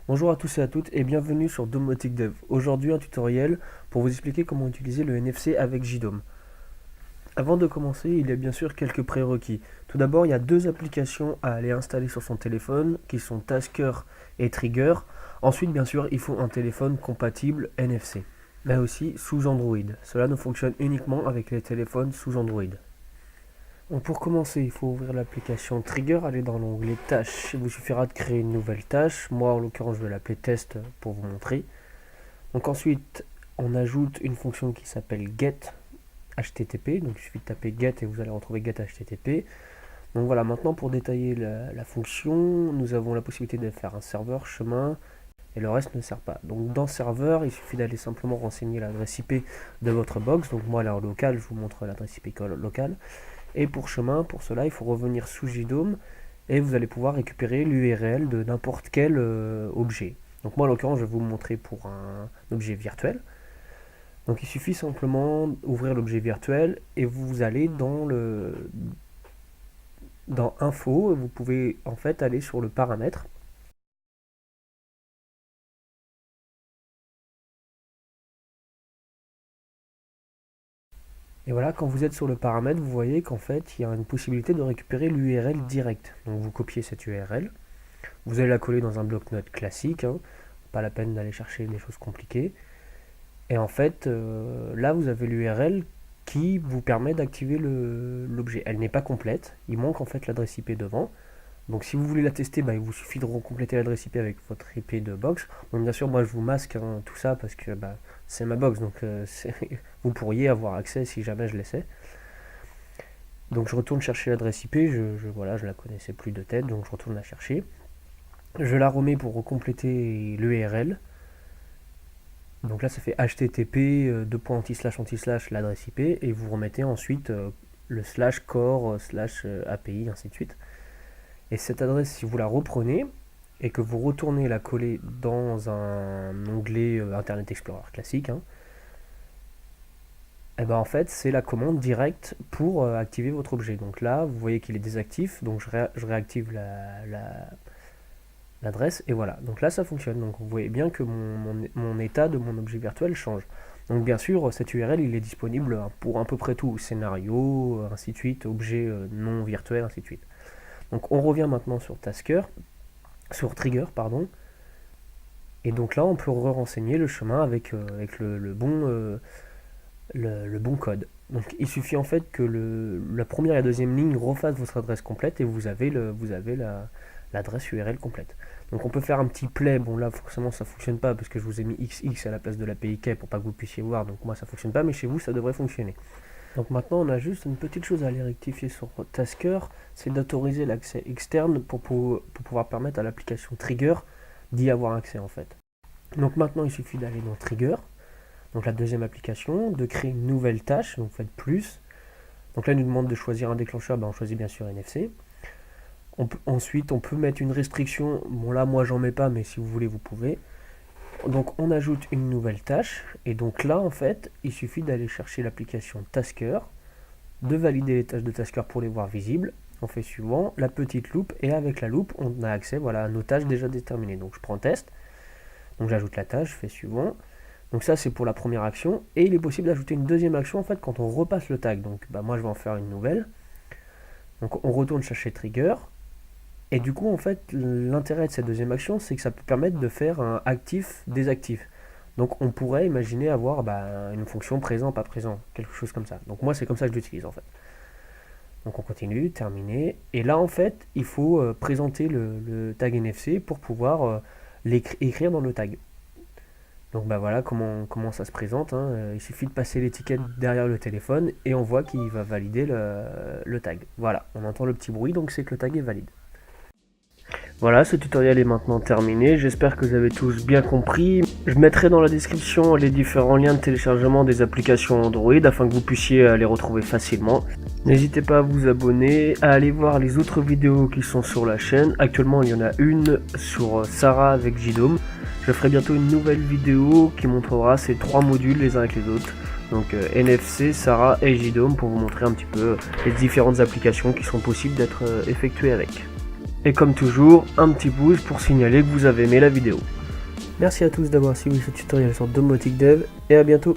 Bonjour à tous et à toutes et bienvenue sur Domotic Dev. Aujourd'hui un tutoriel pour vous expliquer comment utiliser le NFC avec JDOM. Avant de commencer, il y a bien sûr quelques prérequis. Tout d'abord, il y a deux applications à aller installer sur son téléphone qui sont Tasker et Trigger. Ensuite, bien sûr, il faut un téléphone compatible NFC, mais aussi sous Android. Cela ne fonctionne uniquement avec les téléphones sous Android. Donc pour commencer, il faut ouvrir l'application Trigger, aller dans l'onglet Tâches. Il vous suffira de créer une nouvelle tâche. Moi, en l'occurrence, je vais l'appeler Test pour vous montrer. Donc ensuite, on ajoute une fonction qui s'appelle Get HTTP. Donc il suffit de taper Get et vous allez retrouver Get HTTP. Donc voilà, maintenant pour détailler la fonction, nous avons la possibilité de faire un serveur, chemin, et le reste ne sert pas. Donc dans serveur, il suffit d'aller simplement renseigner l'adresse IP de votre box. Donc moi, là en local, je vous montre l'adresse IP locale. Et pour chemin, pour cela, il faut revenir sous JDOM et vous allez pouvoir récupérer l'URL de n'importe quel objet. Donc moi, en l'occurrence, je vais vous le montrer pour un objet virtuel. Donc il suffit simplement d'ouvrir l'objet virtuel et vous allez dans Info, vous pouvez en fait aller sur le paramètre. Et voilà, quand vous êtes sur le paramètre, vous voyez qu'en fait, il y a une possibilité de récupérer l'URL direct. Donc vous copiez cette URL, vous allez la coller dans un bloc-notes classique, hein, pas la peine d'aller chercher des choses compliquées. Et en fait, là vous avez l'URL qui vous permet d'activer l'objet. Elle n'est pas complète, il manque en fait l'adresse IP devant. Donc si vous voulez la tester, il vous suffit de recompléter l'adresse IP avec votre IP de box. Donc bien sûr, moi je vous masque tout ça parce que c'est ma box, donc vous pourriez avoir accès si jamais je l'essaie. Donc je retourne chercher l'adresse IP, voilà, je la connaissais plus de tête, donc je retourne la chercher. Je la remets pour recompléter l'URL. Donc là ça fait http l'adresse IP et vous remettez ensuite le /core /API ainsi de suite. Et cette adresse, si vous la reprenez et que vous retournez la coller dans un onglet Internet Explorer classique, et en fait c'est la commande directe pour activer votre objet. Donc là vous voyez qu'il est désactif, donc je réactive l'adresse et voilà. Donc là ça fonctionne. Donc vous voyez bien que mon état de mon objet virtuel change. Donc bien sûr cette URL il est disponible pour à peu près tout, scénario, ainsi de suite, objet non virtuel, ainsi de suite. Donc on revient maintenant sur sur Trigger, pardon. Et donc là on peut renseigner le chemin avec le bon code. Donc il suffit en fait que la première et la deuxième ligne refassent votre adresse complète et vous avez l'adresse URL complète. Donc on peut faire un petit play, bon là forcément ça fonctionne pas parce que je vous ai mis XX à la place de l'API key pour pas que vous puissiez voir, donc moi ça fonctionne pas, mais chez vous ça devrait fonctionner. Donc maintenant on a juste une petite chose à aller rectifier sur Tasker, c'est d'autoriser l'accès externe pour pouvoir permettre à l'application Trigger d'y avoir accès en fait. Donc maintenant il suffit d'aller dans Trigger, donc la deuxième application, de créer une nouvelle tâche, donc vous faites plus. Donc là il nous demande de choisir un déclencheur, on choisit bien sûr NFC. Ensuite on peut mettre une restriction, bon là moi j'en mets pas mais si vous voulez vous pouvez. Donc on ajoute une nouvelle tâche et donc là en fait il suffit d'aller chercher l'application Tasker, de valider les tâches de Tasker pour les voir visibles. On fait suivant, la petite loupe et avec la loupe on a accès à nos tâches déjà déterminées. Donc je prends test, donc j'ajoute la tâche, je fais suivant. Donc ça c'est pour la première action et il est possible d'ajouter une deuxième action en fait quand on repasse le tag. Donc moi je vais en faire une nouvelle. Donc on retourne chercher Trigger. Et du coup, en fait, l'intérêt de cette deuxième action, c'est que ça peut permettre de faire un actif-désactif. Donc on pourrait imaginer avoir une fonction présent, pas présent, quelque chose comme ça. Donc moi, c'est comme ça que je l'utilise en fait. Donc on continue, terminé. Et là, en fait, il faut présenter le tag NFC pour pouvoir l'écrire dans le tag. Donc voilà comment ça se présente. Il suffit de passer l'étiquette derrière le téléphone et on voit qu'il va valider le tag. Voilà, on entend le petit bruit, donc c'est que le tag est valide. Voilà, ce tutoriel est maintenant terminé, j'espère que vous avez tous bien compris. Je mettrai dans la description les différents liens de téléchargement des applications Android afin que vous puissiez les retrouver facilement. N'hésitez pas à vous abonner, à aller voir les autres vidéos qui sont sur la chaîne. Actuellement il y en a une sur Sarah avec JDOM. Je ferai bientôt une nouvelle vidéo qui montrera ces trois modules les uns avec les autres. Donc NFC, Sarah et JDOM pour vous montrer un petit peu les différentes applications qui sont possibles d'être effectuées avec. Et comme toujours, un petit pouce pour signaler que vous avez aimé la vidéo. Merci à tous d'avoir suivi ce tutoriel sur Domotic Dev et à bientôt.